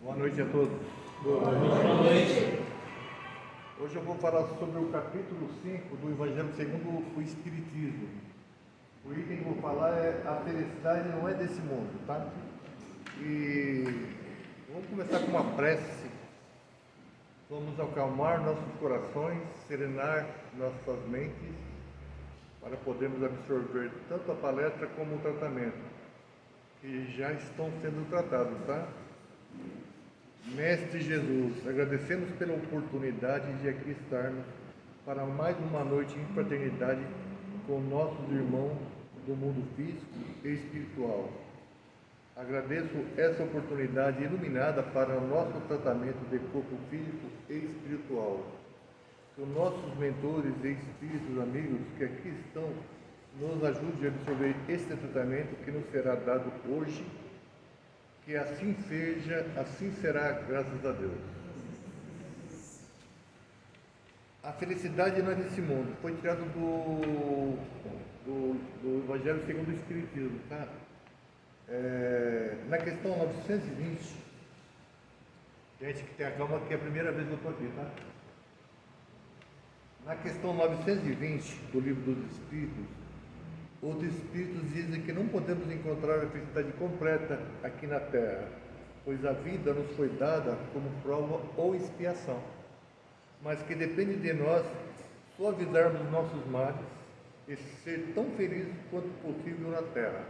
Boa noite a todos. Boa noite. Hoje eu vou falar sobre o capítulo 5 do Evangelho segundo o Espiritismo. O item que eu vou falar é: a felicidade não é desse mundo, tá? E vamos começar com uma prece. Vamos acalmar nossos corações, serenar nossas mentes, para podermos absorver tanto a palestra como o tratamento, que já estão sendo tratados, tá? Mestre Jesus, agradecemos pela oportunidade de aqui estarmos para mais uma noite em fraternidade com nossos irmãos do mundo físico e espiritual. Agradeço essa oportunidade iluminada para o nosso tratamento de corpo físico e espiritual. Que os nossos mentores e espíritos amigos que aqui estão nos ajudem a absorver este tratamento que nos será dado hoje. Que assim seja, assim será, graças a Deus. A felicidade não é desse mundo. Foi tirado do Evangelho segundo o Espiritismo, tá? Na questão 920, gente que tem a calma, que é a primeira vez que eu estou aqui, tá? Na questão 920 do Livro dos Espíritos, os Espíritos dizem que não podemos encontrar a felicidade completa aqui na Terra, pois a vida nos foi dada como prova ou expiação, mas que depende de nós suavizarmos nossos males e ser tão felizes quanto possível na Terra.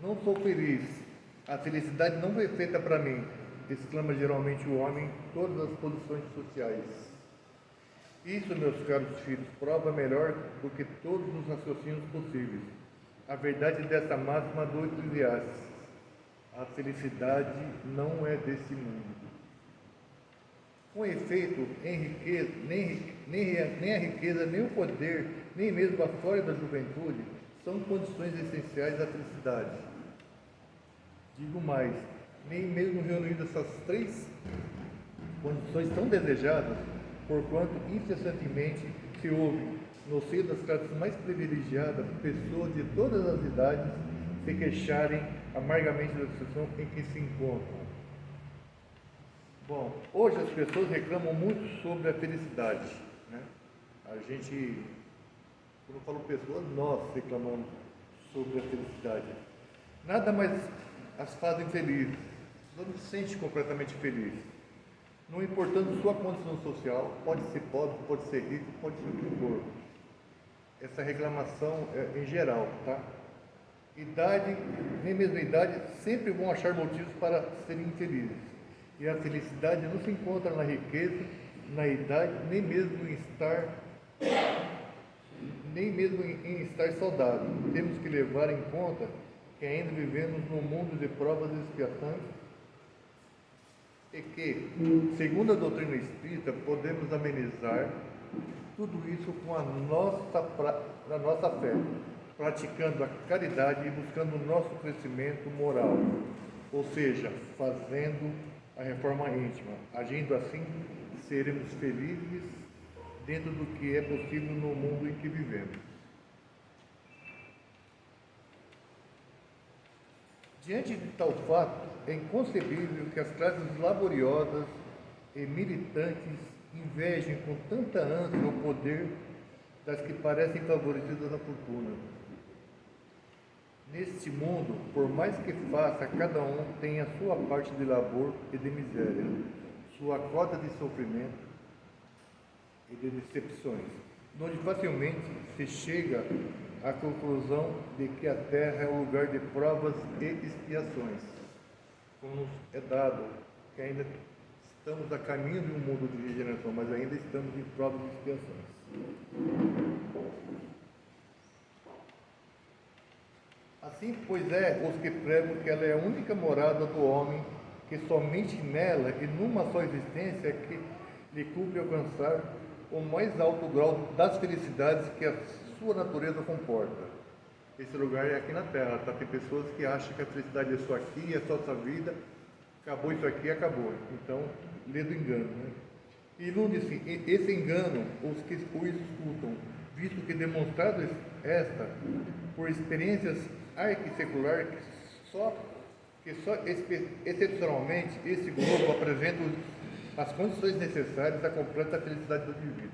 Não sou feliz, a felicidade não foi feita para mim, exclama geralmente o homem em todas as posições sociais. Isso, meus caros filhos, prova melhor do que todos os raciocínios possíveis a verdade dessa máxima do Eclesiastes: a felicidade não é desse mundo. Com efeito, nem a riqueza, nem o poder, nem mesmo a glória da juventude são condições essenciais à felicidade. Digo mais, nem mesmo reunindo essas três condições tão desejadas, porquanto incessantemente se ouve, no seio das classes mais privilegiadas, pessoas de todas as idades se queixarem amargamente da situação em que se encontram. Bom, hoje as pessoas reclamam muito sobre a felicidade, né? A gente, quando eu falo pessoas, nós reclamamos sobre a felicidade. Nada mais as fazem felizes, não se sente completamente feliz. Não importando sua condição social, pode ser pobre, pode ser rico, pode ser o que for. Essa reclamação é em geral, tá? Idade, nem mesmo idade, sempre vão achar motivos para serem infelizes. E a felicidade não se encontra na riqueza, na idade, nem mesmo em estar saudável. Temos que levar em conta que ainda vivemos num mundo de provas e expiações, e que, segundo a doutrina espírita, podemos amenizar tudo isso com a nossa fé, praticando a caridade e buscando o nosso crescimento moral, ou seja, fazendo a reforma íntima. Agindo assim, seremos felizes dentro do que é possível no mundo em que vivemos. Diante de tal fato, é inconcebível que as classes laboriosas e militantes invejem com tanta ânsia o poder das que parecem favorecidas na fortuna. Neste mundo, por mais que faça, cada um tem a sua parte de labor e de miséria, sua cota de sofrimento e de decepções, onde facilmente se chega à conclusão de que a Terra é um lugar de provas e expiações, como nos é dado, que ainda estamos a caminho de um mundo de regeneração, mas ainda estamos em provas e expiações. Assim, pois os que pregam que ela é a única morada do homem, que somente nela e numa só existência é que lhe cumpre alcançar o mais alto grau das felicidades que a sua natureza comporta. Esse lugar é aqui na Terra, tá? Tem pessoas que acham que a felicidade é só aqui, é só essa vida, acabou isso aqui, acabou. Então, lê do engano, né? Ilude-se esse engano os que o escutam, visto que demonstrado esta, por experiências arquisseculares que só excepcionalmente esse globo apresenta as condições necessárias à completa felicidade do indivíduo.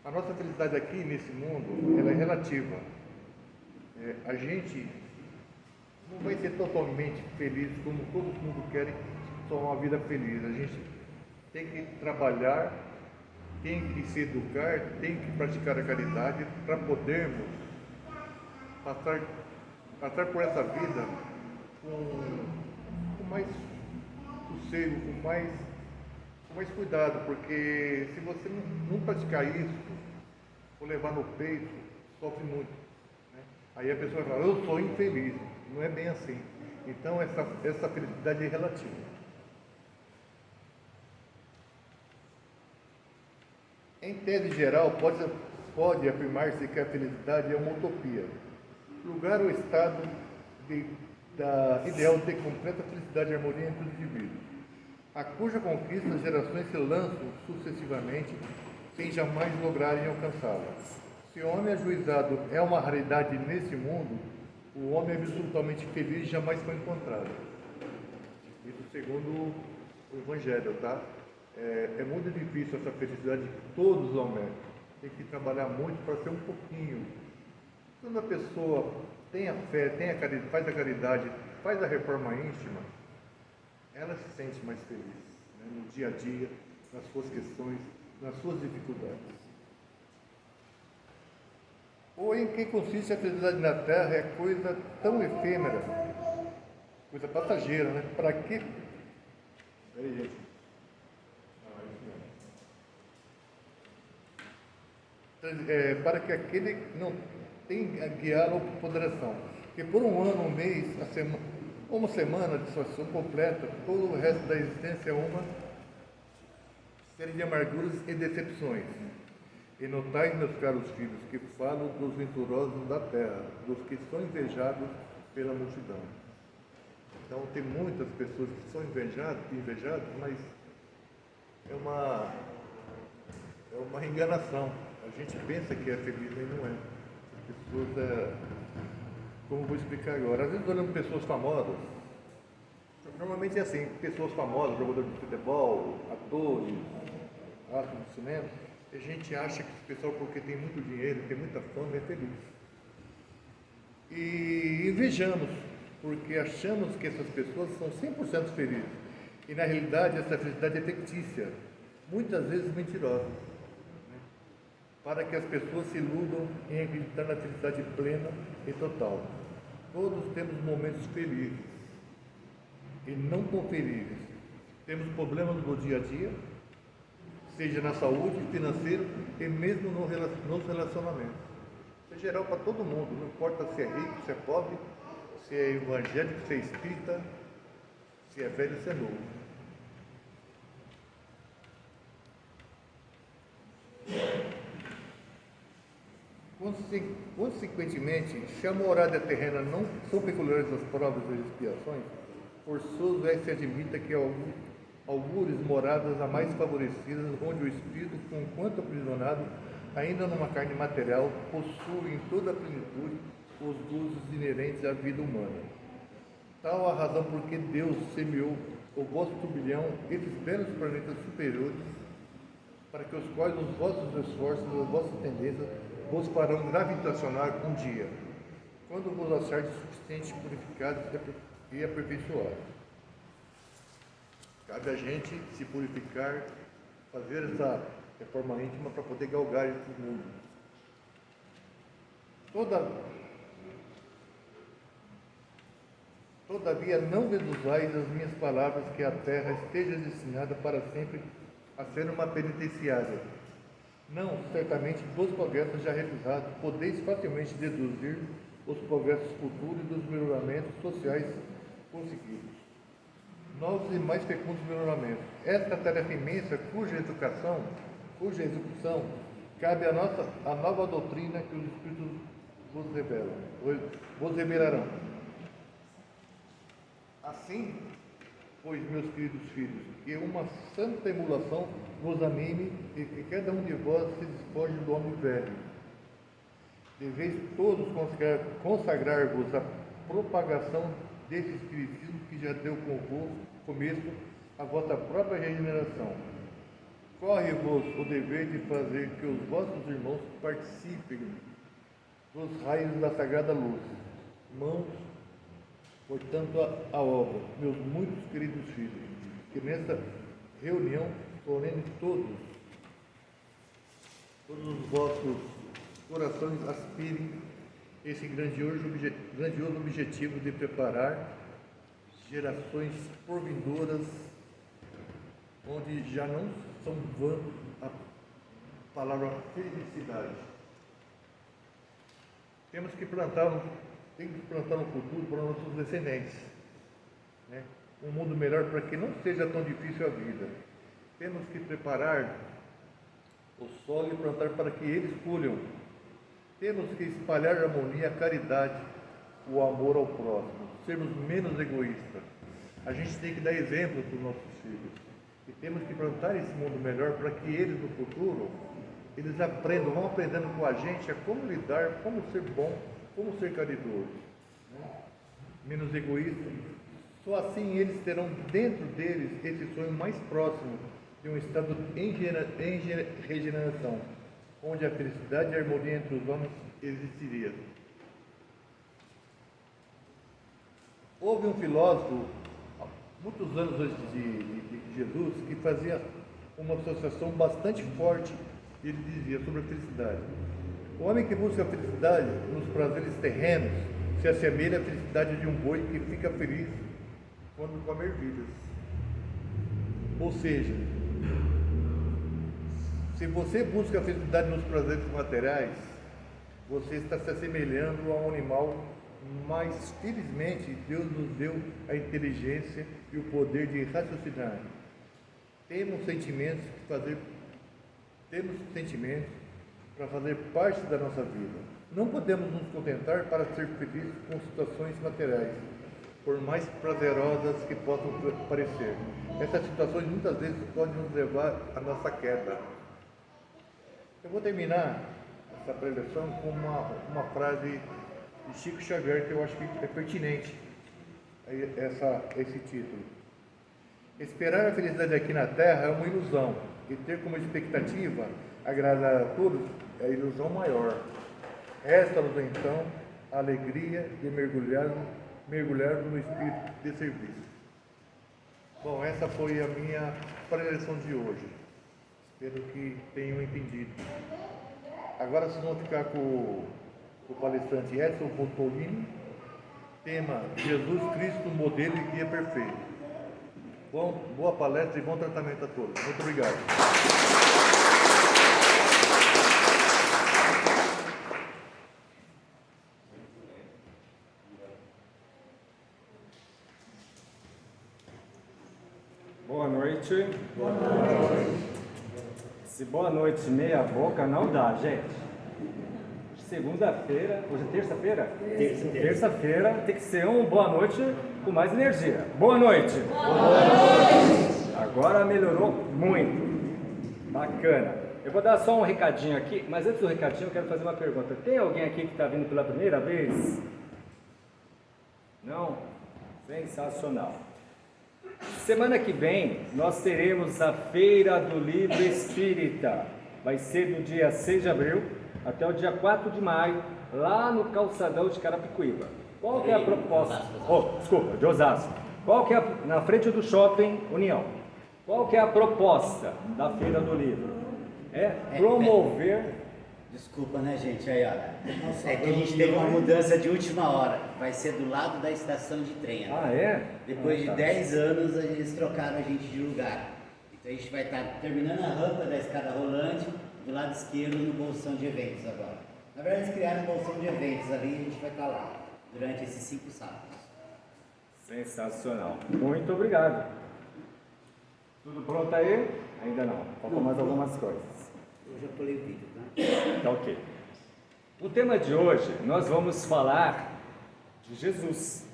A nossa felicidade aqui nesse mundo, ela é relativa. A gente não vai ser totalmente feliz como todo mundo quer só uma vida feliz. A gente tem que trabalhar, tem que se educar, tem que praticar a caridade para podermos passar por essa vida com mais sossego, com mais cuidado, porque se você não praticar isso, ou levar no peito, sofre muito, né? Aí a pessoa fala, eu sou infeliz. Não é bem assim. Então essa felicidade é relativa. Em tese geral, pode afirmar-se que a felicidade é uma utopia, lugar ou estado ideal de completa felicidade e harmonia entre os indivíduos, a cuja conquista as gerações se lançam sucessivamente sem jamais lograrem alcançá-la. Se o homem ajuizado é uma raridade nesse mundo, o homem absolutamente feliz jamais foi encontrado. Isso segundo o Evangelho, tá? É muito difícil essa felicidade que todos almejam. Tem que trabalhar muito para ser um pouquinho. Quando a pessoa tem a fé, faz a caridade, faz a reforma íntima, ela se sente mais feliz, né? No dia a dia, nas suas questões, nas suas dificuldades. Ou em que consiste a felicidade na Terra é coisa tão efêmera, coisa passageira, né? Para que... Peraí, gente. Para que aquele não tenha guiá-lo por ponderação. Que por um ano, um mês, uma semana de situação completa, todo o resto da existência é uma série de amarguras e decepções. E notai, meus caros filhos, que falo dos venturosos da terra, dos que são invejados pela multidão. Então, tem muitas pessoas que são invejadas, mas é uma enganação. A gente pensa que é feliz, mas não é. As pessoas, como eu vou explicar agora, às vezes olhando pessoas famosas, normalmente é assim, pessoas famosas, jogadores de futebol, atores, astros do cinema, a gente acha que esse pessoal, porque tem muito dinheiro, tem muita fama, é feliz. E invejamos, porque achamos que essas pessoas são 100% felizes. E na realidade essa felicidade é fictícia, muitas vezes mentirosa, né? Para que as pessoas se iludam em acreditar na felicidade plena e total. Todos temos momentos felizes e não tão felizes. Temos problemas no dia a dia, seja na saúde, financeiro e mesmo nos relacionamentos. Isso é geral para todo mundo, não importa se é rico, se é pobre, se é evangélico, se é espírita, se é velho, se é novo. Consequentemente, se a morada terrena não são peculiares das provas e expiações, forçoso é que se admita que algures moradas a mais favorecidas, onde o espírito, conquanto aprisionado, ainda numa carne material, possui em toda a plenitude os gozos inerentes à vida humana. Tal a razão por que Deus semeou o vosso turbilhão, esses belos planetas superiores, para que os quais os vossos esforços e as vossas tendências vos farão gravitacionar um dia, quando vos achardes suficientes, purificados e aperfeiçoados. Cabe a gente se purificar, fazer essa reforma íntima para poder galgar esse mundo. Todavia, não deduzais das minhas palavras que a terra esteja destinada para sempre a ser uma penitenciária. Não, certamente, dos progressos já realizados, podeis facilmente deduzir os progressos futuros e dos melhoramentos sociais conseguidos. Novos e mais fecundos melhoramentos. Esta tarefa imensa, cuja execução, cabe à nova doutrina que os Espíritos vos revelarão. Assim, pois, meus queridos filhos, que uma santa emulação vos anime e que cada um de vós se despoje do homem velho Deveis todos consagrar-vos à propagação desse espiritismo que já deu começo à vossa própria regeneração. Corre-vos o dever de fazer que os vossos irmãos participem dos raios da sagrada luz. Mãos, portanto, a obra, meus muitos queridos filhos, que nesta reunião solene todos os vossos corações aspirem esse grandioso objetivo de preparar gerações porvindouras onde já não são vã a palavra felicidade. Temos que plantar um futuro para nossos descendentes, né? Um mundo melhor para que não seja tão difícil a vida. Temos que preparar o solo e plantar para que eles colham. Temos que espalhar a harmonia, a caridade, o amor ao próximo, sermos menos egoístas. A gente tem que dar exemplo para os nossos filhos. E temos que plantar esse mundo melhor para que eles, no futuro, eles vão aprendendo com a gente a como lidar, como ser bom, como ser caridoso, né? Menos egoísta. Só assim eles terão dentro deles esse sonho mais próximo de um estado em regeneração, onde a felicidade e a harmonia entre os homens existiria. Houve um filósofo, muitos anos antes de Jesus, que fazia uma associação bastante forte. Ele dizia sobre a felicidade: o homem que busca a felicidade nos prazeres terrenos se assemelha à felicidade de um boi que fica feliz quando come ervilhas. Ou seja, se você busca a felicidade nos prazeres materiais, você está se assemelhando a um animal, mas felizmente Deus nos deu a inteligência e o poder de raciocinar. Temos sentimentos para fazer parte da nossa vida. Não podemos nos contentar para ser felizes com situações materiais, por mais prazerosas que possam parecer. Essas situações muitas vezes podem nos levar à nossa queda. Eu vou terminar essa preleção com uma frase de Chico Xavier que eu acho que é pertinente a esse título. Esperar a felicidade aqui na Terra é uma ilusão, e ter como expectativa agradar a todos é a ilusão maior. Resta-nos então a alegria de mergulhar no espírito de serviço. Bom, essa foi a minha preleção de hoje. Espero que tenham entendido. Agora vocês vão ficar com o palestrante Edson Bottolini, tema Jesus Cristo, modelo e guia perfeito. Boa palestra e bom tratamento a todos. Muito obrigado. Boa noite. Boa noite. Se boa noite meia boca não dá, gente. Segunda-feira, hoje é terça-feira? Terça-feira tem que ser um boa noite com mais energia. Boa noite. Boa noite. Agora melhorou muito. Bacana. Eu vou dar só um recadinho aqui, mas antes do recadinho eu quero fazer uma pergunta. Tem alguém aqui que está vindo pela primeira vez? Não? Sensacional. Semana que vem nós teremos a Feira do Livro Espírita. Vai ser do dia 6 de abril até o dia 4 de maio, lá no calçadão de Carapicuíba. Qual que é a proposta? De Osasco. Qual que é na frente do Shopping União. Qual que é a proposta da Feira do Livro? É promover... Desculpa, né, gente? Aí, ó. É que a gente teve uma mudança de última hora. Vai ser do lado da estação de trem. Ah, é? Depois de 10 anos, eles trocaram a gente de lugar. Então a gente vai estar terminando a rampa da escada rolante, do lado esquerdo, no bolsão de eventos agora. Na verdade, eles criaram um bolsão de eventos ali e a gente vai estar lá durante esses 5 sábados. Sensacional. Muito obrigado. Tudo pronto aí? Ainda não. Faltam mais algumas coisas. Eu já pulei o vídeo, tá? Tá ok. O tema de hoje, nós vamos falar de Jesus.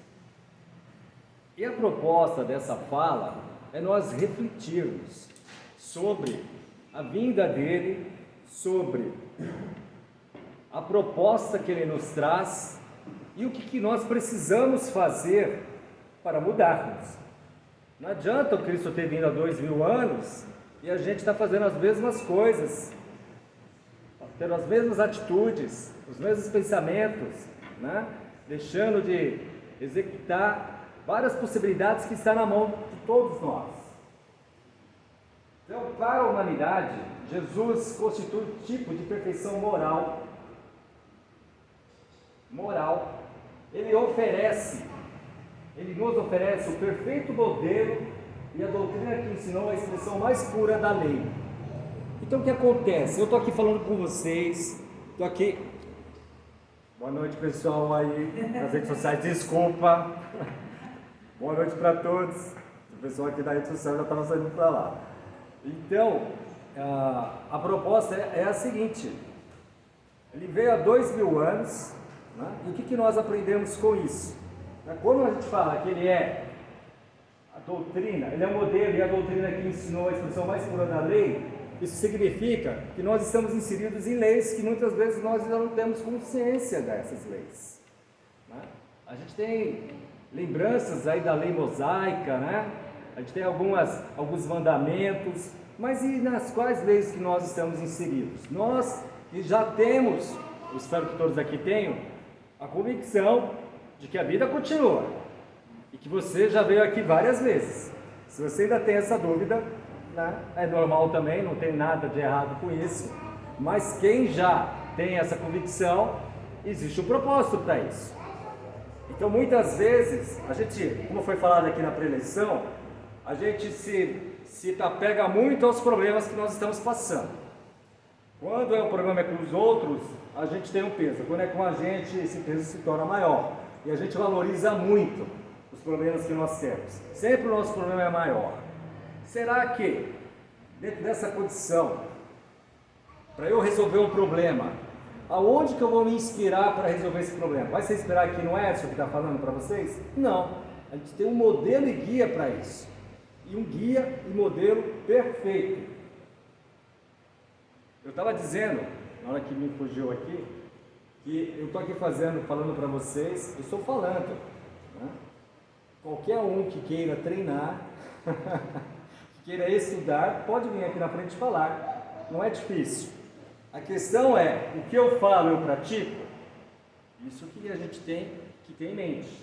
E a proposta dessa fala é nós refletirmos sobre a vinda dele, sobre a proposta que ele nos traz e o que nós precisamos fazer para mudarmos. Não adianta o Cristo ter vindo há 2000 anos e a gente está fazendo as mesmas coisas, tendo as mesmas atitudes, os mesmos pensamentos, né? Deixando de executar várias possibilidades que estão na mão de todos nós. Então, para a humanidade, Jesus constitui um tipo de perfeição moral. Ele nos oferece o perfeito modelo e a doutrina que ensinou a expressão mais pura da lei. Então o que acontece? Eu estou aqui falando com vocês, estou aqui. Boa noite, pessoal aí nas redes sociais, desculpa. Boa noite para todos. O pessoal aqui da rede social já estava saindo para lá. Então, a proposta é a seguinte: ele veio há 2000 anos, né? E o que nós aprendemos com isso? Quando a gente fala que ele é a doutrina, ele é o modelo e a doutrina que ensinou a expressão mais pura da lei, isso significa que nós estamos inseridos em leis que muitas vezes nós ainda não temos consciência dessas leis, né? A gente tem lembranças aí da lei mosaica, né? A gente tem alguns mandamentos, mas e nas quais leis que nós estamos inseridos? Nós que já temos, eu espero que todos aqui tenham, a convicção de que a vida continua e que você já veio aqui várias vezes. Se você ainda tem essa dúvida, né, é normal também, não tem nada de errado com isso, mas quem já tem essa convicção, existe um propósito para isso. Então muitas vezes, a gente, como foi falado aqui na preleção, a gente se apega muito aos problemas que nós estamos passando. Quando é um problema com os outros, a gente tem um peso. Quando é com a gente, esse peso se torna maior. E a gente valoriza muito os problemas que nós temos. Sempre o nosso problema é maior. Será que, dentro dessa condição, para eu resolver um problema, aonde que eu vou me inspirar para resolver esse problema? Vai se inspirar aqui no Edson que está falando para vocês? Não. A gente tem um modelo e guia para isso. E um guia e modelo perfeito. Eu estava dizendo, na hora que me fugiu aqui, que eu estou aqui falando para vocês, eu estou falando, né? Qualquer um que queira treinar, que queira estudar, pode vir aqui na frente falar, não é difícil. A questão é, o que eu falo, eu pratico? Isso que a gente tem que ter em mente.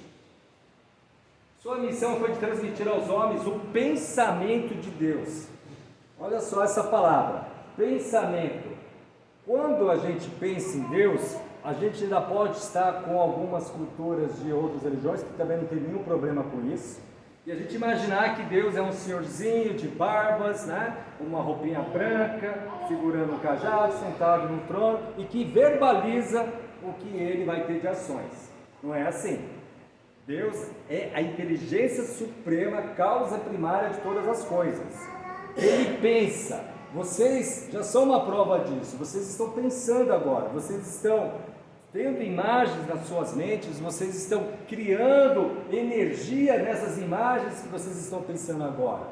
Sua missão foi de transmitir aos homens o pensamento de Deus. Olha só essa palavra, pensamento. Quando a gente pensa em Deus, a gente ainda pode estar com algumas culturas de outras religiões, que também não tem nenhum problema com isso, e a gente imaginar que Deus é um senhorzinho de barbas, né? Uma roupinha branca, segurando um cajado, sentado no trono, e que verbaliza o que ele vai ter de ações. Não é assim. Deus é a inteligência suprema, causa primária de todas as coisas. Ele pensa. Vocês já são uma prova disso. Vocês estão pensando agora, vocês estão tendo imagens nas suas mentes, vocês estão criando energia nessas imagens que vocês estão pensando agora.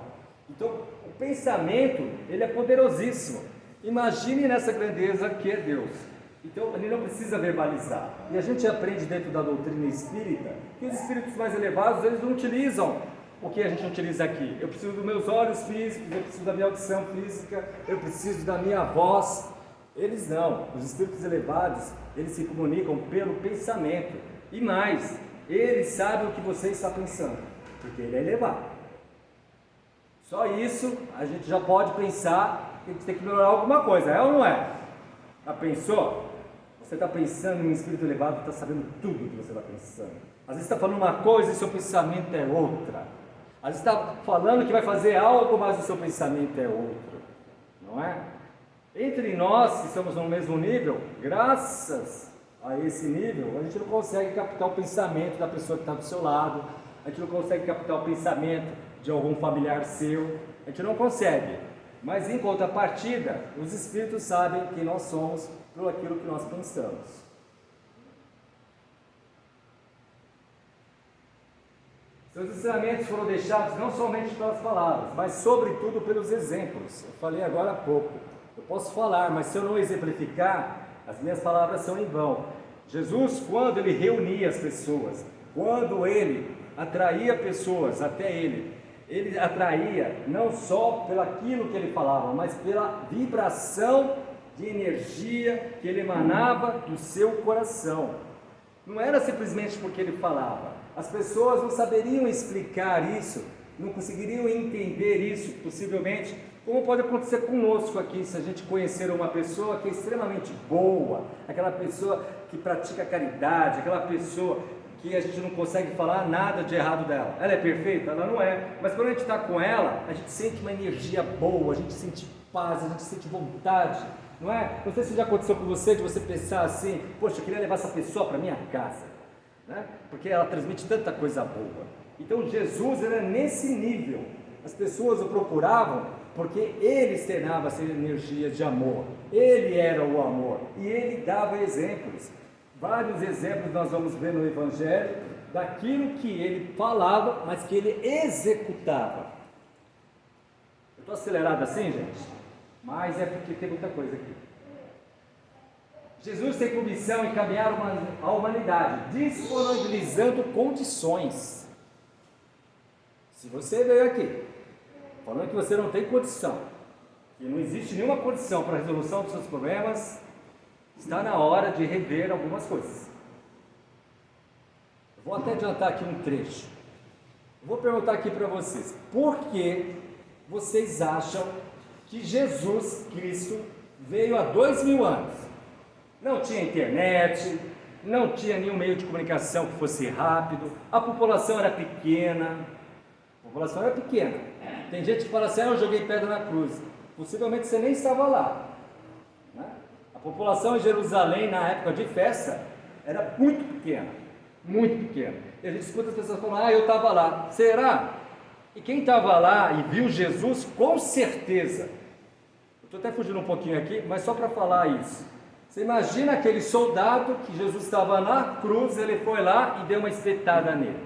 Então, o pensamento, ele é poderosíssimo. Imagine nessa grandeza que é Deus. Então, ele não precisa verbalizar. E a gente aprende dentro da doutrina espírita que os espíritos mais elevados, eles não utilizam o que a gente utiliza aqui. Eu preciso dos meus olhos físicos, eu preciso da minha audição física, eu preciso da minha voz. Eles não. Os espíritos elevados, eles se comunicam pelo pensamento. E mais, eles sabem o que você está pensando, porque ele é elevado. Só isso, a gente já pode pensar que a gente tem que melhorar alguma coisa, é ou não é? Já pensou? Você está pensando em um espírito elevado, está sabendo tudo o que você está pensando. Às vezes está falando uma coisa e seu pensamento é outra. Às vezes está falando que vai fazer algo, mas o seu pensamento é outro. Não é? Entre nós que estamos no mesmo nível, graças a esse nível, a gente não consegue captar o pensamento da pessoa que está do seu lado, a gente não consegue captar o pensamento de algum familiar seu, a gente não consegue. Mas em contrapartida, os espíritos sabem quem nós somos por aquilo que nós pensamos. Seus ensinamentos foram deixados não somente pelas palavras, mas sobretudo pelos exemplos. Eu falei agora há pouco. Eu posso falar, mas se eu não exemplificar, As minhas palavras são em vão. Jesus, quando ele reunia as pessoas, quando ele atraía pessoas até ele atraía não só pelo aquilo que ele falava, mas pela vibração de energia que ele emanava do seu coração. Não era simplesmente porque ele falava. As pessoas não saberiam explicar isso, não conseguiriam entender isso, possivelmente, como pode acontecer conosco aqui, se a gente conhecer uma pessoa que é extremamente boa, aquela pessoa que pratica caridade, aquela pessoa que a gente não consegue falar nada de errado dela. Ela é perfeita? Ela não é. Mas quando a gente está com ela, a gente sente uma energia boa, a gente sente paz, a gente sente vontade, não é? Não sei se já aconteceu com você, de você pensar assim, poxa, eu queria levar essa pessoa para minha casa, né? Porque ela transmite tanta coisa boa. Então Jesus era nesse nível. As pessoas o procuravam porque ele externava essa energia de amor. Ele era o amor e ele dava exemplos. Vários exemplos nós vamos ver no Evangelho daquilo que ele falava, mas que ele executava. Eu estou acelerado assim, gente? Mas é porque tem muita coisa aqui. Jesus tem por missão encaminhar a humanidade, disponibilizando condições. Se você veio aqui falando que você não tem condição, que não existe nenhuma condição para a resolução dos seus problemas, está na hora de rever algumas coisas. Eu vou até adiantar aqui um trecho. Eu vou perguntar aqui para vocês: por que vocês acham que Jesus Cristo veio há 2000 anos? Não tinha internet, não tinha nenhum meio de comunicação que fosse rápido, a população era pequena. Tem gente que fala assim: eu joguei pedra na cruz. Possivelmente você nem estava lá, né? A população em Jerusalém, na época de festa, era muito pequena. E a gente escuta as pessoas falando: eu estava lá. Será? E quem estava lá e viu Jesus, com certeza. Eu estou até fugindo um pouquinho aqui, mas só para falar isso. Você imagina aquele soldado que Jesus estava na cruz, ele foi lá e deu uma espetada nele,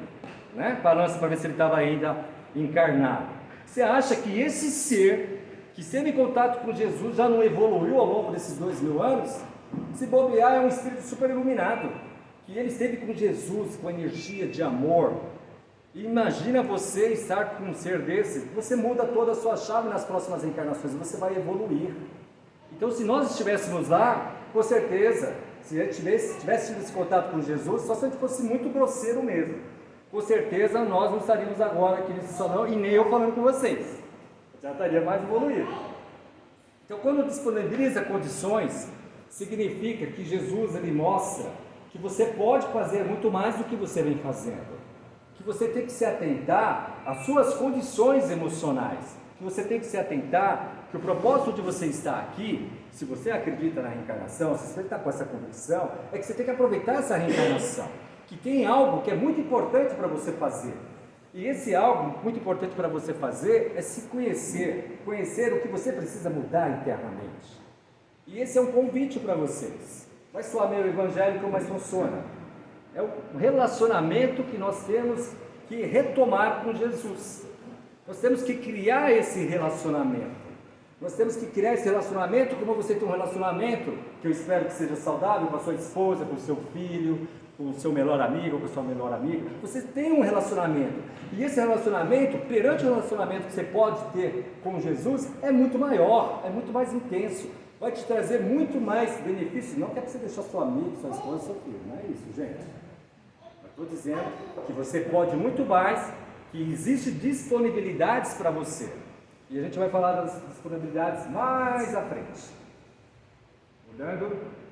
né? Para ver se ele estava ainda encarnado. Você acha que esse ser, que esteve em contato com Jesus, já não evoluiu ao longo desses 2000 anos? Se bobear, é um espírito super iluminado, que ele esteve com Jesus, com energia de amor. E imagina você estar com um ser desse, você muda toda a sua chave nas próximas encarnações, você vai evoluir. Então, se nós estivéssemos lá, com certeza, se a gente tivesse tido esse contato com Jesus, só se a gente fosse muito grosseiro mesmo, com certeza nós não estaríamos agora aqui nesse salão e nem eu falando com vocês. Já estaria mais evoluído. Então, quando disponibiliza condições, significa que Jesus ele mostra que você pode fazer muito mais do que você vem fazendo, que você tem que se atentar às suas condições emocionais, que você tem que se atentar que o propósito de você estar aqui, se você acredita na reencarnação, se você está com essa convicção, é que você tem que aproveitar essa reencarnação, que tem algo que é muito importante para você fazer. E esse algo muito importante para você fazer é se conhecer o que você precisa mudar internamente. E esse é um convite para vocês. Vai soar meio evangélico, mas funciona. É um relacionamento que nós temos que retomar com Jesus. Nós temos que criar esse relacionamento. Nós temos que criar esse relacionamento como você tem um relacionamento, que eu espero que seja saudável, com a sua esposa, com o seu filho, com o seu melhor amigo, com a sua melhor amiga. Você tem um relacionamento. E esse relacionamento, perante o relacionamento que você pode ter com Jesus, é muito maior, é muito mais intenso. Vai te trazer muito mais benefícios. Não quer que você deixe sua amiga, sua esposa, seu filho. Não é isso, gente. Eu estou dizendo que você pode muito mais, que existem disponibilidades para você. E a gente vai falar das disponibilidades mais à frente. Mudando.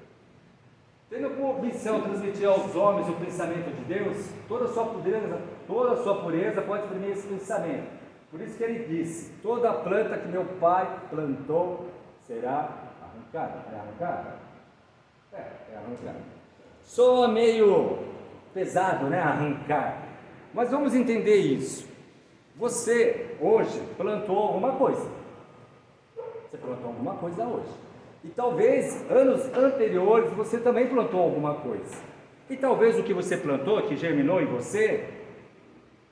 Tendo por missão transmitir aos homens o pensamento de Deus, toda a sua pureza pode exprimir esse pensamento. Por isso que ele disse: toda a planta que meu pai plantou será arrancada. É arrancada? É arrancada. Soa meio pesado, né? Arrancar. Mas vamos entender isso. Você hoje plantou alguma coisa. Você plantou alguma coisa hoje. E talvez anos anteriores você também plantou alguma coisa. E talvez o que você plantou, que germinou em você,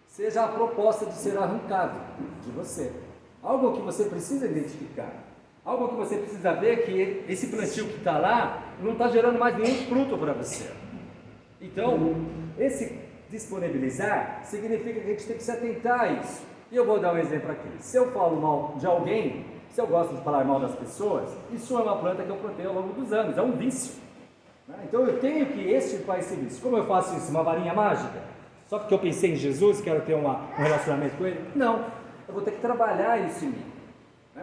seja a proposta de ser arrancado de você. Algo que você precisa identificar. Algo que você precisa ver é que esse plantio que está lá não está gerando mais nenhum fruto para você. Então, esse disponibilizar significa que a gente tem que se atentar a isso. E eu vou dar um exemplo aqui. Se eu falo mal de alguém, se eu gosto de falar mal das pessoas, isso é uma planta que eu plantei ao longo dos anos, é um vício. Então eu tenho que extirpar esse vício. Como eu faço isso? Uma varinha mágica? Só porque eu pensei em Jesus, quero ter um relacionamento com Ele? Não, eu vou ter que trabalhar isso em mim.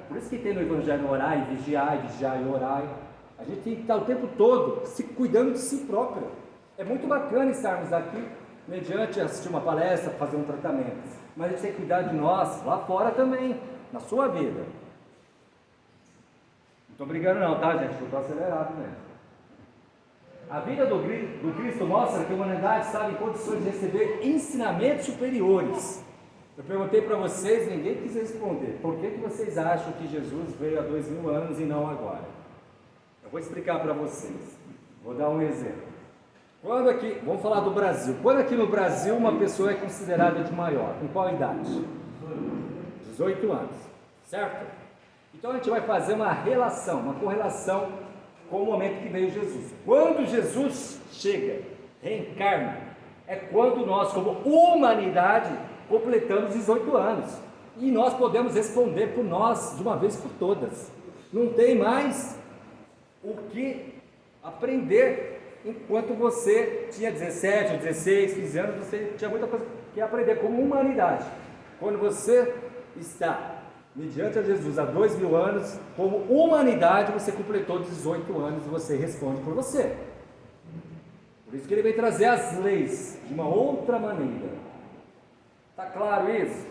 Por isso que tem no Evangelho orar e vigiar e orar. A gente tem que estar o tempo todo se cuidando de si próprio. É muito bacana estarmos aqui, mediante assistir uma palestra, fazer um tratamento. Mas a gente tem que cuidar de nós, lá fora também, na sua vida. Não estou brigando não, tá, gente? Eu estou acelerado mesmo. A vida do Cristo mostra que a humanidade estava em condições de receber ensinamentos superiores. Eu perguntei para vocês, ninguém quis responder. Por que vocês acham que Jesus veio há 2000 anos e não agora? Eu vou explicar para vocês. Vou dar um exemplo. Quando aqui, vamos falar do Brasil. Quando aqui no Brasil uma pessoa é considerada de maior, em qual idade? 18 anos, certo? Então a gente vai fazer uma relação, uma correlação com o momento que veio Jesus. Quando Jesus chega, reencarna, é quando nós, como humanidade, completamos 18 anos. E nós podemos responder por nós de uma vez por todas. Não tem mais o que aprender. Enquanto você tinha 17, 16, 15 anos, você tinha muita coisa que aprender como humanidade. Quando você está mediante a Jesus há 2000 anos, como humanidade, você completou 18 anos e você responde por você. Por isso que ele vem trazer as leis de uma outra maneira. Está claro isso?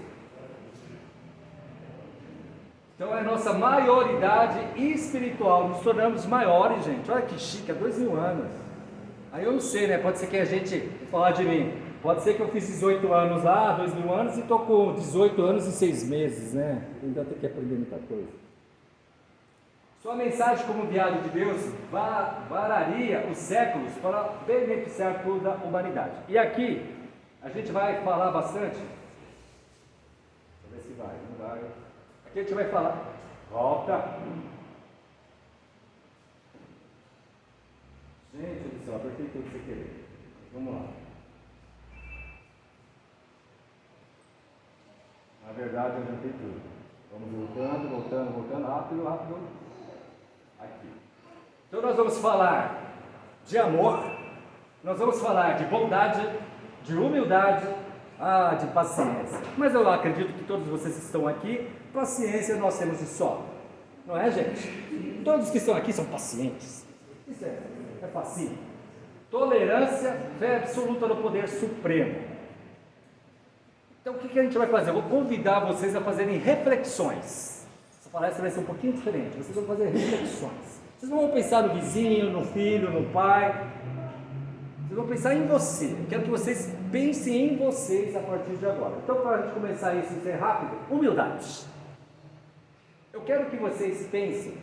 Então é a nossa maioridade espiritual. Nos tornamos maiores, gente. Olha que chique, há 2000 anos. Aí eu não sei, né? Pode ser que a gente, vou falar de mim, pode ser que eu fiz 18 anos lá, 2000 anos, e estou com 18 anos e 6 meses, né? Ainda tem que aprender muita coisa. Sua mensagem como enviado de Deus vararia os séculos para beneficiar toda a humanidade. E aqui, a gente vai falar bastante. Deixa eu ver se vai, não vai. Aqui a gente vai falar. Volta. Gente do céu, apertei tudo sem querer. Vamos lá. Na verdade, eu apertei tudo. Vamos voltando, rápido. Aqui. Então nós vamos falar de amor, nós vamos falar de bondade, de humildade, de paciência. Mas eu acredito que todos vocês que estão aqui, paciência nós temos de sobra. Não é, gente? Todos que estão aqui são pacientes. Isso é facinho. Tolerância, fé absoluta no poder supremo. Então o que a gente vai fazer? Eu vou convidar vocês a fazerem reflexões. Essa palestra vai ser um pouquinho diferente. Vocês vão fazer reflexões. Vocês não vão pensar no vizinho, no filho, no pai. Vocês vão pensar em você. Eu quero que vocês pensem em vocês a partir de agora. Então, para a gente começar isso e ser rápido, humildade. Eu quero que vocês pensem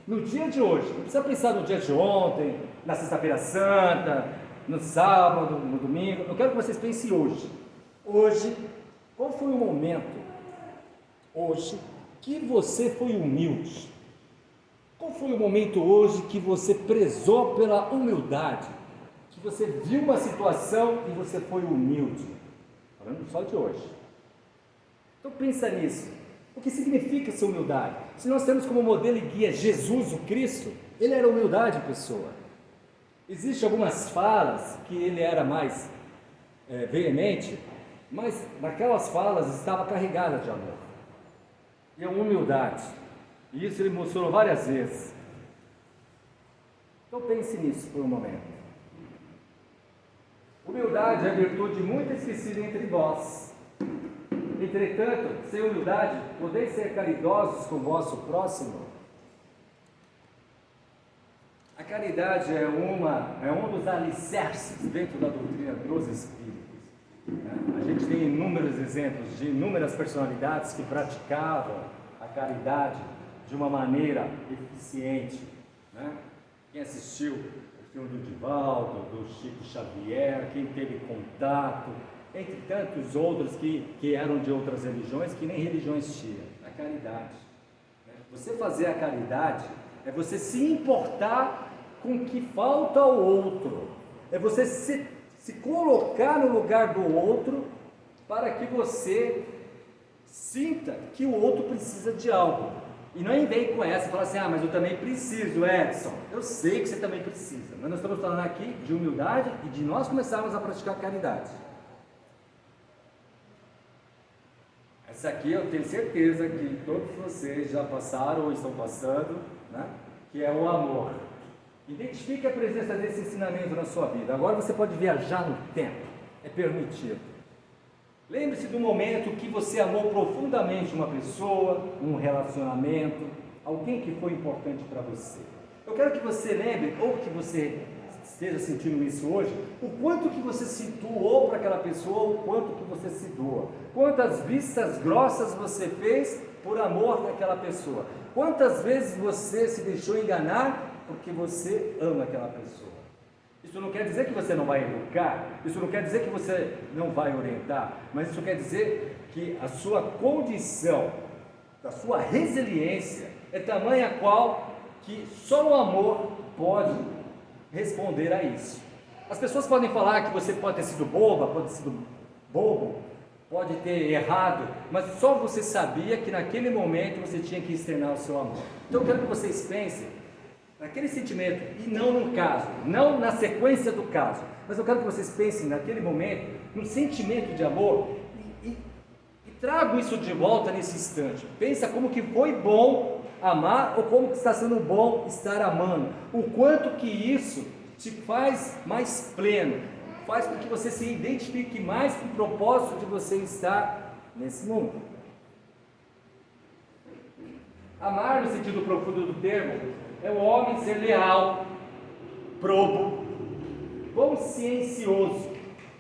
no dia de hoje. Não precisa pensar no dia de ontem, na sexta-feira santa, no sábado, no domingo. Eu quero que vocês pensem hoje. Hoje, qual foi o momento hoje que você foi humilde? Qual foi o momento hoje que você prezou pela humildade? Que você viu uma situação e você foi humilde? Falando só de hoje. Então pensa nisso. O que significa essa humildade? Se nós temos como modelo e guia Jesus, o Cristo, ele era humildade, pessoa. Existem algumas falas que ele era mais veemente, mas naquelas falas estava carregada de amor e a humildade. E isso ele mostrou várias vezes. Então pense nisso por um momento. Humildade é a virtude muito esquecida entre vós. Entretanto, sem humildade, podeis ser caridosos com o vosso próximo. A caridade é um dos alicerces dentro da doutrina dos Espíritos. A gente tem inúmeros exemplos de inúmeras personalidades que praticavam a caridade de uma maneira eficiente. Quem assistiu o filme do Divaldo, do Chico Xavier, quem teve contato, entre tantos outros que eram de outras religiões, que nem religiões tinham, a caridade. Você fazer a caridade é você se importar com o que falta ao outro. É você se colocar no lugar do outro para que você sinta que o outro precisa de algo. E não vem com essa e fala assim, mas eu também preciso, Edson. Eu sei que você também precisa. Mas nós estamos falando aqui de humildade e de nós começarmos a praticar caridade. Essa aqui eu tenho certeza que todos vocês já passaram ou estão passando, né? Que é o amor. Identifique a presença desse ensinamento na sua vida. Agora você pode viajar no tempo, é permitido. Lembre-se do momento que você amou profundamente uma pessoa, um relacionamento, alguém que foi importante para você. Eu quero que você lembre, ou que você esteja sentindo isso hoje, o quanto que você se doou para aquela pessoa, o quanto que você se doa. Quantas vistas grossas você fez por amor daquela pessoa. Quantas vezes você se deixou enganar porque você ama aquela pessoa. Isso não quer dizer que você não vai educar, isso não quer dizer que você não vai orientar, mas isso quer dizer que a sua condição, a sua resiliência é tamanha qual que só o amor pode responder a isso. As pessoas podem falar que você pode ter sido boba, pode ter sido bobo, pode ter errado, mas só você sabia que naquele momento você tinha que externar o seu amor. Então eu quero que vocês pensem naquele sentimento, e não no caso, não na sequência do caso, mas eu quero que vocês pensem naquele momento, no sentimento de amor, e tragam isso de volta nesse instante. Pensa como que foi bom amar, ou como que está sendo bom estar amando, o quanto que isso te faz mais pleno, faz com que você se identifique mais com o propósito de você estar nesse mundo. Amar no sentido profundo do termo é o homem ser leal, probo, consciencioso.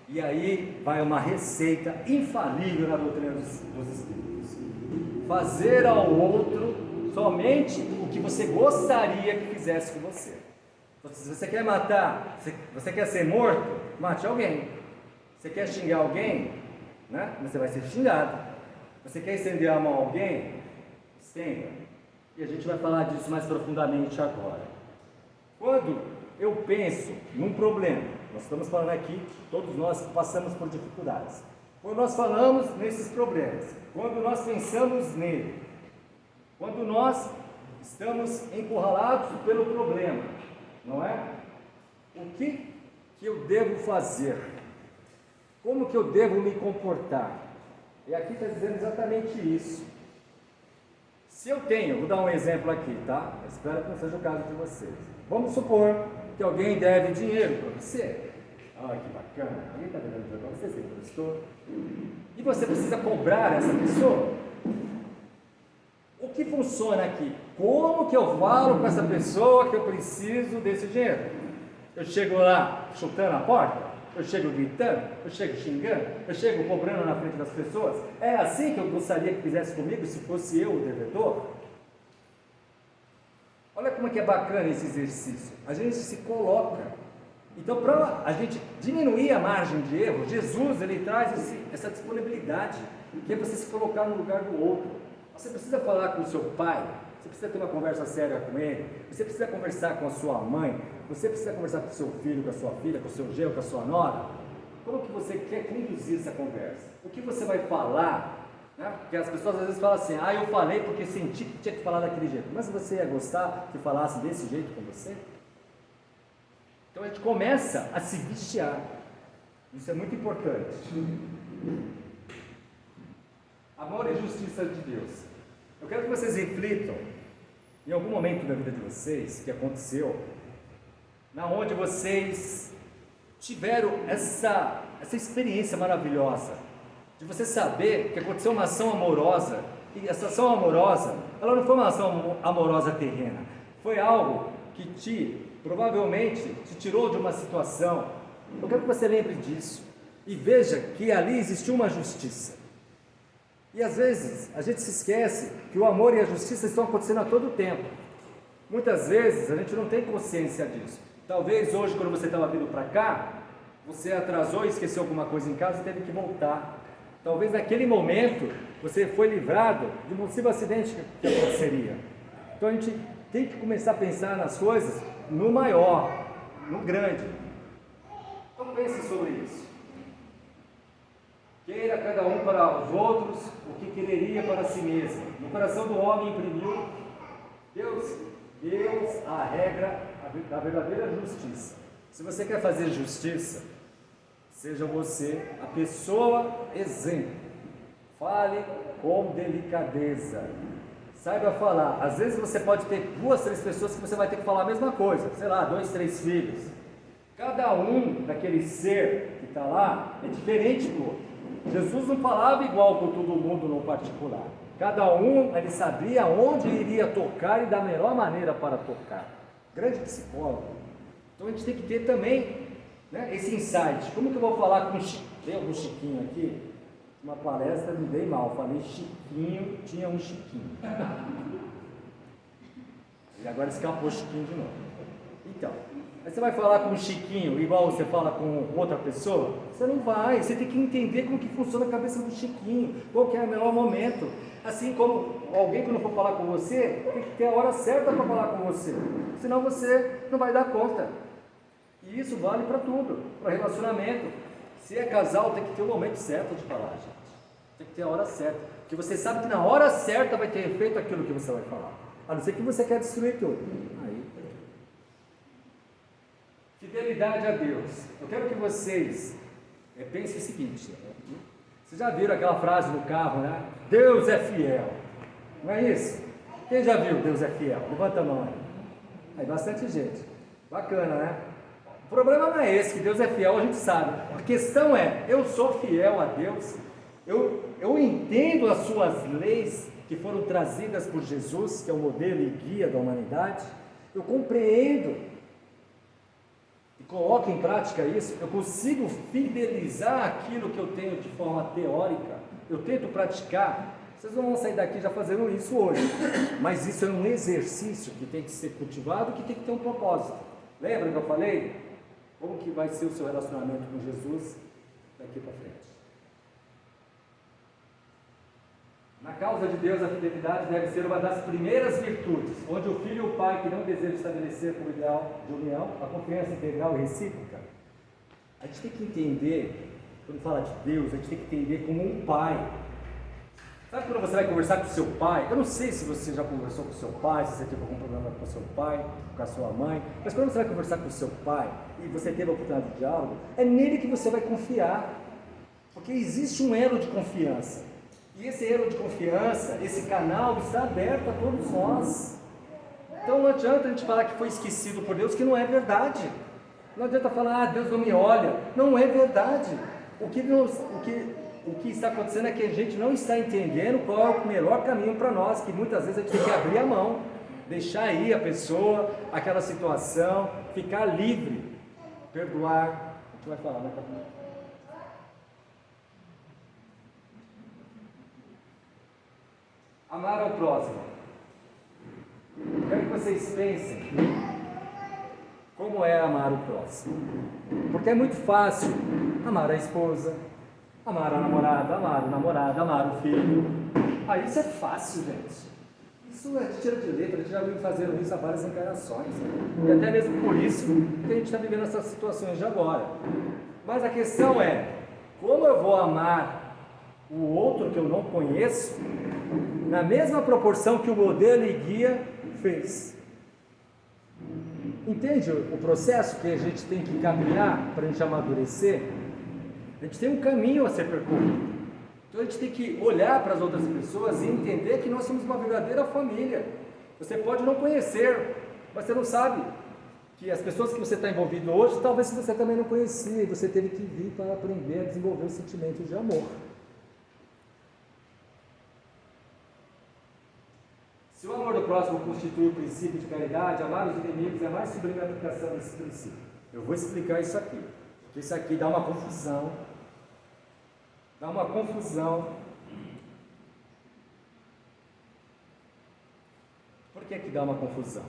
E aí vai uma receita infalível na doutrina dos Espíritos: fazer ao outro somente o que você gostaria que fizesse com você. Então, se você quer matar, você quer ser morto, mate alguém. Você quer xingar alguém, né? Você vai ser xingado. Você quer estender a mão a alguém, estenda. E a gente vai falar disso mais profundamente agora. Quando eu penso num problema, nós estamos falando aqui, todos nós passamos por dificuldades. Quando nós falamos nesses problemas, quando nós pensamos nele, quando nós estamos encurralados pelo problema, não é? O que eu devo fazer? Como que eu devo me comportar? E aqui está dizendo exatamente isso. Se eu tenho, vou dar um exemplo aqui, tá? Eu espero que não seja o caso de vocês. Vamos supor que alguém deve dinheiro para você. Ah, que bacana. Alguém está devendo dinheiro para você, você emprestou. E você precisa cobrar essa pessoa. O que funciona aqui? Como que eu falo com essa pessoa que eu preciso desse dinheiro? Eu chego lá chutando a porta? Eu chego gritando? Eu chego xingando? Eu chego cobrando na frente das pessoas? É assim que eu gostaria que fizesse comigo se fosse eu o devedor? Olha como é que é bacana esse exercício. A gente se coloca. Então, para a gente diminuir a margem de erro, Jesus ele traz essa disponibilidade, que é você se colocar no lugar do outro. Você precisa falar com o seu pai, você precisa ter uma conversa séria com ele, você precisa conversar com a sua mãe, você precisa conversar com o seu filho, com a sua filha, com o seu genro, com a sua nora. Como que você quer conduzir essa conversa? O que você vai falar? Né? Porque as pessoas às vezes falam assim, eu falei porque senti que tinha que falar daquele jeito. Mas você ia gostar que falasse desse jeito com você? Então a gente começa a se vigiar. Isso é muito importante. Amor e justiça de Deus. Eu quero que vocês reflitam em algum momento da vida de vocês que aconteceu, na onde vocês tiveram essa experiência maravilhosa de você saber que aconteceu uma ação amorosa, e essa ação amorosa, ela não foi uma ação amorosa terrena, foi algo que provavelmente te tirou de uma situação. Eu quero que você lembre disso e veja que ali existiu uma justiça. E às vezes a gente se esquece que o amor e a justiça estão acontecendo a todo tempo. Muitas vezes a gente não tem consciência disso. Talvez hoje, quando você estava vindo para cá, você atrasou e esqueceu alguma coisa em casa e teve que voltar. Talvez naquele momento você foi livrado de um possível acidente que aconteceria. Então a gente tem que começar a pensar nas coisas no maior, no grande. Então pense sobre isso. Queira cada um para os outros o que quereria para si mesmo. No coração do homem imprimiu Deus a regra da verdadeira justiça. Se você quer fazer justiça, seja você a pessoa exemplo. Fale com delicadeza. Saiba falar. Às vezes você pode ter 2, 3 pessoas que você vai ter que falar a mesma coisa. Sei lá, 2, 3 filhos. Cada um daquele ser que está lá é diferente do outro. Jesus não falava igual com todo mundo no particular. Cada um, ele sabia onde iria tocar e da melhor maneira para tocar. Grande psicólogo. Então a gente tem que ter também, né, esse insight. Como que eu vou falar com o Chiquinho? Tem algum Chiquinho aqui? Uma palestra, me dei mal. Falei Chiquinho, tinha um Chiquinho. E agora escapou Chiquinho de novo. Então, aí você vai falar com o Chiquinho igual você fala com outra pessoa? Você não vai, você tem que entender como que funciona a cabeça do Chiquinho, qual que é o melhor momento. Assim como alguém quando for falar com você, tem que ter a hora certa para falar com você, senão você não vai dar conta. E isso vale para tudo, para relacionamento. Se é casal, tem que ter o momento certo de falar, gente. Tem que ter a hora certa, porque você sabe que na hora certa vai ter efeito aquilo que você vai falar, a não ser que você quer destruir tudo. Aí fidelidade a Deus. Eu quero que vocês pensem o seguinte: vocês já viram aquela frase no carro, né? Deus é fiel. Não é isso? Quem já viu Deus é fiel? Levanta a mão aí. Aí bastante gente. Bacana, né? O problema não é esse, que Deus é fiel, a gente sabe. A questão é, eu sou fiel a Deus, eu entendo as suas leis que foram trazidas por Jesus, que é o modelo e guia da humanidade, eu compreendo e coloco em prática isso, eu consigo fidelizar aquilo que eu tenho de forma teórica, eu tento praticar. Vocês não vão sair daqui já fazendo isso hoje, mas isso é um exercício que tem que ser cultivado, que tem que ter um propósito. Lembra que eu falei? Como que vai ser o seu relacionamento com Jesus daqui para frente? Na causa de Deus, a fidelidade deve ser uma das primeiras virtudes, onde o filho e o pai que não desejam estabelecer como ideal de união, a confiança integral e recíproca. A gente tem que entender, quando fala de Deus, a gente tem que entender como um pai. Sabe quando você vai conversar com o seu pai? Eu não sei se você já conversou com o seu pai, se você teve algum problema com o seu pai, com a sua mãe, mas quando você vai conversar com o seu pai e você teve a oportunidade de diálogo, é nele que você vai confiar, porque existe um elo de confiança, e esse elo de confiança, esse canal está aberto a todos nós. Então não adianta a gente falar que foi esquecido por Deus, que não é verdade. Não adianta falar, Deus não me olha, não é verdade. O que está acontecendo é que a gente não está entendendo qual é o melhor caminho para nós, que muitas vezes a gente tem que abrir a mão, deixar ir a pessoa, aquela situação, ficar livre, perdoar. A gente vai falar, né, Capitão? Amar ao próximo. Quero que vocês pensem como é amar o próximo, porque é muito fácil amar a esposa, amar a namorada, amar o namorado, amar o filho. Isso é fácil, gente. Isso é tira de letra, a gente já viu fazendo isso há várias encarnações. E até mesmo por isso que a gente está vivendo essas situações de agora. Mas a questão é, como eu vou amar o outro que eu não conheço, na mesma proporção que o modelo e guia fez? Entende o processo que a gente tem que caminhar para a gente amadurecer? A gente tem um caminho a ser percorrido. Então a gente tem que olhar para as outras pessoas e entender que nós somos uma verdadeira família. Você pode não conhecer, mas você não sabe que as pessoas que você está envolvido hoje, talvez você também não conhecia, e você teve que vir para aprender a desenvolver o sentimento de amor. Se o amor do próximo constitui o princípio de caridade, amar os inimigos é a mais sublime aplicação desse princípio. Eu vou explicar isso aqui, porque isso aqui dá uma confusão. Por que dá uma confusão?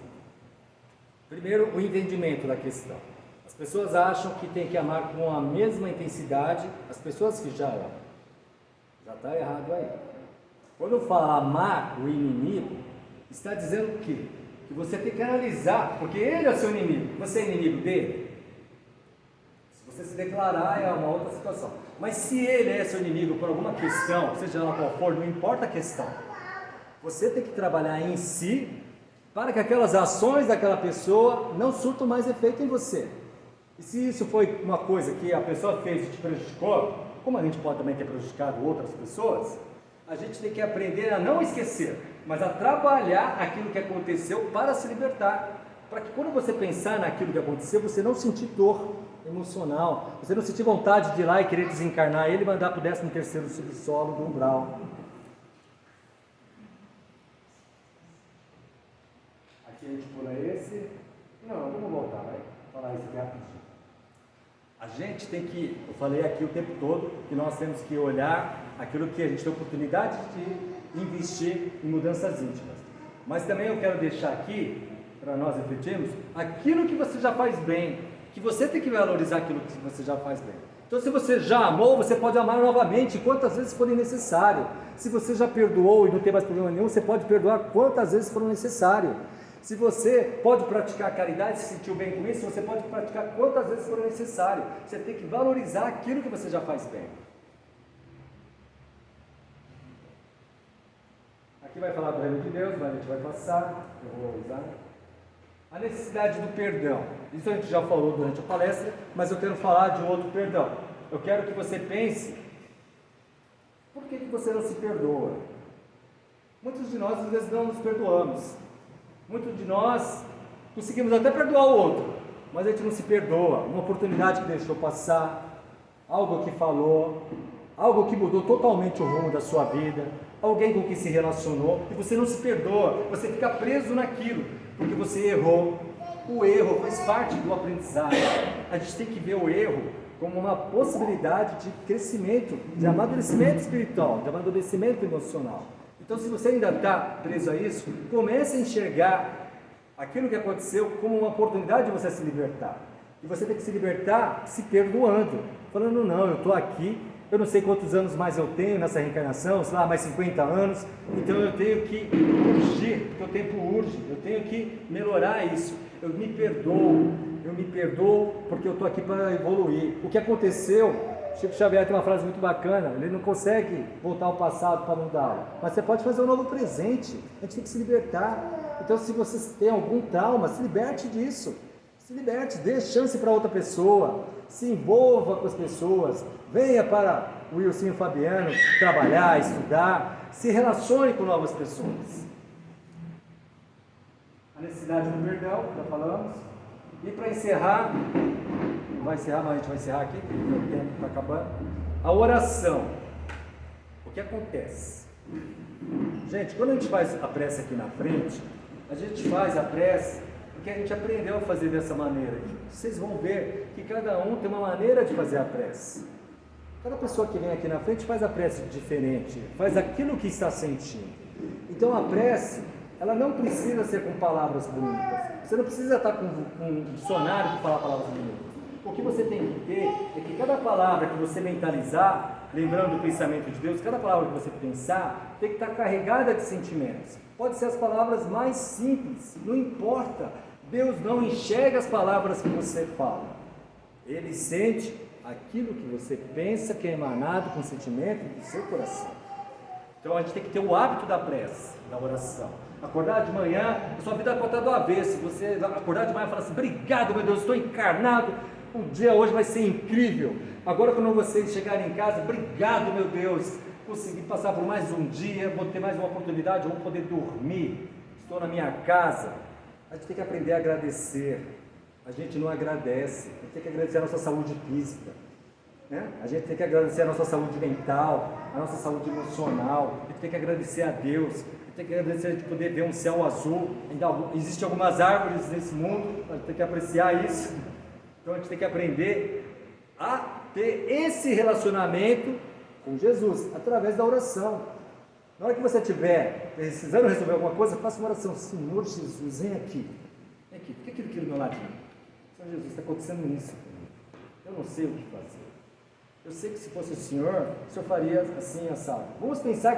Primeiro, o entendimento da questão. As pessoas acham que tem que amar com a mesma intensidade as pessoas que já amam. Já está errado aí. Quando eu falo amar o inimigo, Está dizendo o quê? Que você tem que analisar, porque ele é seu inimigo. Você é inimigo dele? Se você se declarar, é uma outra situação. Mas se ele é seu inimigo por alguma questão, seja ela qual for, não importa a questão. Você tem que trabalhar em si para que aquelas ações daquela pessoa não surtam mais efeito em você. E se isso foi uma coisa que a pessoa fez e te prejudicou, como a gente pode também ter prejudicado outras pessoas, a gente tem que aprender a não esquecer, mas a trabalhar aquilo que aconteceu para se libertar. Para que quando você pensar naquilo que aconteceu, você não sentir dor emocional, você não sentir vontade de ir lá e querer desencarnar ele e mandar para o 13º subsolo do umbral. Aqui a gente pula esse. Não, vamos voltar, vai falar isso aqui rapidinho. A gente tem que, eu falei aqui o tempo todo, que nós temos que olhar aquilo que a gente tem oportunidade de investir em mudanças íntimas. Mas também eu quero deixar aqui, para nós refletirmos, aquilo que você já faz bem, que você tem que valorizar aquilo que você já faz bem. Então, se você já amou, você pode amar novamente, quantas vezes for necessário. Se você já perdoou e não tem mais problema nenhum, você pode perdoar quantas vezes for necessário. Se você pode praticar caridade, se sentiu bem com isso, você pode praticar quantas vezes for necessário. Você tem que valorizar aquilo que você já faz bem. Aqui vai falar do reino de Deus, mas a gente vai passar, eu vou usar. A necessidade do perdão. Isso a gente já falou durante a palestra, mas eu quero falar de outro perdão. Eu quero que você pense, por que você não se perdoa? Muitos de nós às vezes não nos perdoamos. Muitos de nós conseguimos até perdoar o outro, mas a gente não se perdoa. Uma oportunidade que deixou passar, algo que falou, algo que mudou totalmente o rumo da sua vida, alguém com quem se relacionou, e você não se perdoa, você fica preso naquilo, porque você errou. O erro faz parte do aprendizado. A gente tem que ver o erro como uma possibilidade de crescimento, de amadurecimento espiritual, de amadurecimento emocional. Então, se você ainda está preso a isso, comece a enxergar aquilo que aconteceu como uma oportunidade de você se libertar. E você tem que se libertar se perdoando, falando, não, eu estou aqui, eu não sei quantos anos mais eu tenho nessa reencarnação, sei lá, mais 50 anos, então eu tenho que urgir, porque o tempo urge, eu tenho que melhorar isso. Eu me perdoo porque eu estou aqui para evoluir. O que aconteceu, Chico Xavier tem uma frase muito bacana, ele não consegue voltar ao passado para mudá-lo, mas você pode fazer um novo presente, a gente tem que se libertar. Então, se você tem algum trauma, se liberte disso, se liberte, dê chance para outra pessoa, se envolva com as pessoas, venha para o Wilson Fabiano trabalhar, estudar, se relacione com novas pessoas. A necessidade do perdão, já falamos. E para encerrar, não vai encerrar, mas a gente vai encerrar aqui, porque o tempo está acabando. A oração. O que acontece? Gente, quando a gente faz a prece aqui na frente, a gente faz a prece porque a gente aprendeu a fazer dessa maneira. Vocês vão ver que cada um tem uma maneira de fazer a prece. Cada pessoa que vem aqui na frente faz a prece diferente, faz aquilo que está sentindo. Então a prece, ela não precisa ser com palavras bonitas. Você não precisa estar com um dicionário para falar palavras bonitas. O que você tem que ter é que cada palavra que você mentalizar, lembrando do pensamento de Deus, cada palavra que você pensar tem que estar carregada de sentimentos. Pode ser as palavras mais simples, não importa. Deus não enxerga as palavras que você fala. Ele sente aquilo que você pensa que é emanado com sentimento do seu coração. Então a gente tem que ter o hábito da prece, da oração. Acordar de manhã, a sua vida pode estar do avesso. Você acordar de manhã e falar assim, obrigado meu Deus, estou encarnado, o dia hoje vai ser incrível. Agora quando vocês chegarem em casa, obrigado meu Deus, consegui passar por mais um dia, vou ter mais uma oportunidade, vou poder dormir, estou na minha casa. A gente tem que aprender a agradecer. A gente não agradece, a gente tem que agradecer a nossa saúde física, né? A gente tem que agradecer a nossa saúde mental, a nossa saúde emocional, a gente tem que agradecer a Deus, a gente tem que agradecer de poder ver um céu azul. Ainda existem algumas árvores nesse mundo, a gente tem que apreciar isso. Então a gente tem que aprender a ter esse relacionamento com Jesus, através da oração. Na hora que você estiver precisando resolver alguma coisa, faça uma oração. Senhor Jesus, vem aqui, fica aqui do meu ladinho. Senhor Jesus, está acontecendo isso comigo. Eu não sei o que fazer. Eu sei que se fosse o Senhor faria assim, assado. Vamos pensar